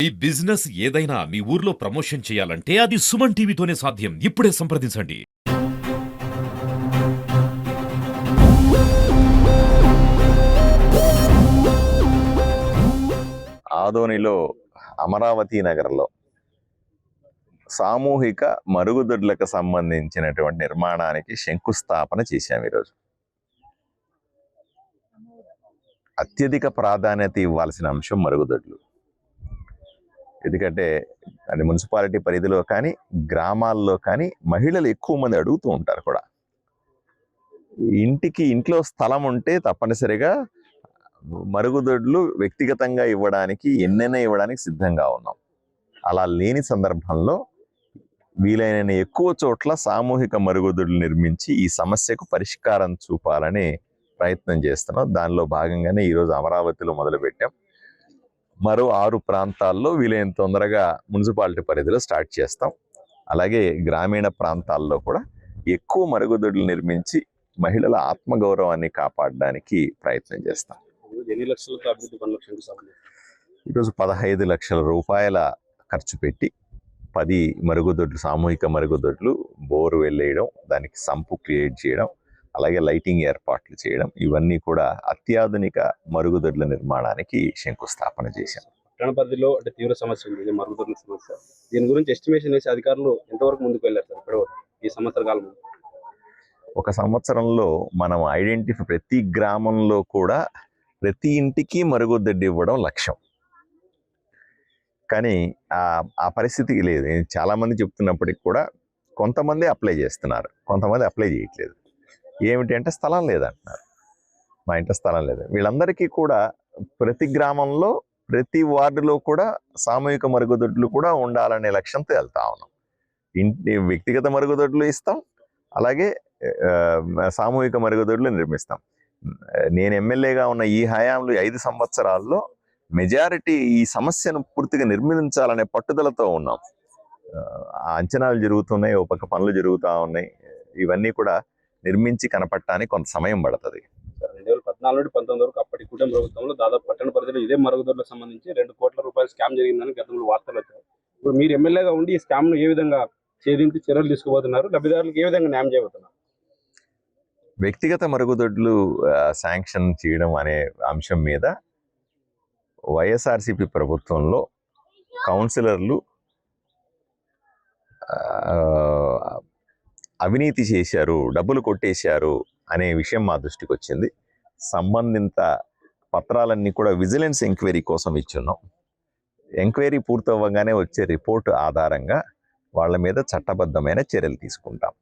ఈ బిజినెస్ ఏదైనా మీ ఊర్లో ప్రమోషన్ చేయాలంటే అది సుమన్ టీవీతోనే సాధ్యం. ఇప్పుడే సంప్రదించండి. ఆదోనిలో అమరావతి నగరంలో సామూహిక మరుగుదొడ్లకు సంబంధించినటువంటి నిర్మాణానికి శంకుస్థాపన చేశాం ఈరోజు. అత్యధిక ప్రాధాన్యత ఇవ్వాల్సిన అంశం మరుగుదొడ్లు. ఎందుకంటే అది మున్సిపాలిటీ పరిధిలో కానీ గ్రామాల్లో కానీ మహిళలు ఎక్కువ మంది అడుగుతూ ఉంటారు కూడా. ఇంట్లో స్థలం ఉంటే తప్పనిసరిగా మరుగుదొడ్లు వ్యక్తిగతంగా ఇవ్వడానికి ఎన్నైనా ఇవ్వడానికి సిద్ధంగా ఉన్నాం. అలా లేని సందర్భంలో వీలైన ఎక్కువ చోట్ల సామూహిక మరుగుదొడ్లు నిర్మించి ఈ సమస్యకు పరిష్కారం చూపాలని ప్రయత్నం చేస్తున్నాం. దానిలో భాగంగానే ఈరోజు అమరావతిలో మొదలుపెట్టాం. మరో 6 ప్రాంతాల్లో వీలైన తొందరగా మున్సిపాలిటీ పరిధిలో స్టార్ట్ చేస్తాం. అలాగే గ్రామీణ ప్రాంతాల్లో కూడా ఎక్కువ మరుగుదొడ్లు నిర్మించి మహిళల ఆత్మగౌరవాన్ని కాపాడడానికి ప్రయత్నం చేస్తాం. ఈరోజు 15 లక్షల రూపాయల ఖర్చు పెట్టి 10 మరుగుదొడ్లు, సామూహిక మరుగుదొడ్లు, బోరు వెళ్ళేయడం, దానికి సంపు క్రియేట్ చేయడం, అలాగే లైటింగ్ ఏర్పాట్లు చేయడం, ఇవన్నీ కూడా అత్యాధునిక మరుగుదొడ్ల నిర్మాణానికి శంకుస్థాపన చేశాం. పట్టణ పరిధిలో అంటే తీవ్ర సమస్య ఉంది మరుగుదొడ్ల సమస్య. దీని గురించి ఎస్టిమేషన్ వేసి అధికారులు ఎంతవరకు ముందుకు వెళ్ళారు సార్ ఇప్పుడు ఈ సంవత్సర కాలంలో? ఒక సంవత్సరంలో మనం ప్రతి గ్రామంలో కూడా ప్రతి ఇంటికి మరుగుదొడ్డి ఇవ్వడం లక్ష్యం. కానీ ఆ పరిస్థితి లేదు. చాలా మంది చెప్తున్నప్పటికి కూడా కొంతమంది అప్లై చేస్తున్నారు, కొంతమంది అప్లై చేయట్లేదు. ఏమిటి అంటే స్థలం లేదంటున్నారు. మా ఇంట్లో స్థలం లేదు. వీళ్ళందరికీ కూడా ప్రతి గ్రామంలో ప్రతి వార్డులో కూడా సామూహిక మరుగుదొడ్లు కూడా ఉండాలనే లక్ష్యంతో వెళ్తా ఉన్నాం. వ్యక్తిగత మరుగుదొడ్లు ఇస్తాం, అలాగే సామూహిక మరుగుదొడ్లు నిర్మిస్తాం. నేను ఎమ్మెల్యేగా ఉన్న ఈ హయాంలో 5 సంవత్సరాల్లో మెజారిటీ ఈ సమస్యను పూర్తిగా నిర్మించాలనే పట్టుదలతో ఉన్నాం. అంచనాలు జరుగుతున్నాయి, ఒక పక్క పనులు జరుగుతూ ఉన్నాయి. ఇవన్నీ కూడా నిర్మించి కనపడటానికి కొంత సమయం పడుతుంది. 2014 నుండి 19 వరకు అప్పటి కూటమి ప్రభుత్వంలో దాదాపు పట్టణ పరిధిలో ఇదే మరుగుదొడ్లకు సంబంధించి 2 కోట్ల రూపాయలు స్కామ్ జరిగిందని గతంలో వార్తలు వచ్చాయి. ఇప్పుడు మీరు ఎమ్మెల్యేగా ఉండి ఈ స్కామ్ను ఏ విధంగా ఛేదించి చర్యలు తీసుకోబోతున్నారు? లబ్ధిదారులకు ఏ విధంగా న్యాయం చేయబోతున్నారు? వ్యక్తిగత మరుగుదొడ్లు శాంక్షన్ చేయడం అనే అంశం మీద వైఎస్ఆర్సీపీ ప్రభుత్వంలో కౌన్సిలర్లు అవినీతి చేశారు, డబ్బులు కొట్టేశారు అనే విషయం మా దృష్టికి వచ్చింది. సంబంధిత పత్రాలన్నీ కూడా విజిలెన్స్ ఎంక్వైరీ కోసం ఇచ్చున్నాం. ఎంక్వైరీ పూర్తవ్వగానే వచ్చే రిపోర్టు ఆధారంగా వాళ్ళ మీద చట్టబద్ధమైన చర్యలు తీసుకుంటాం.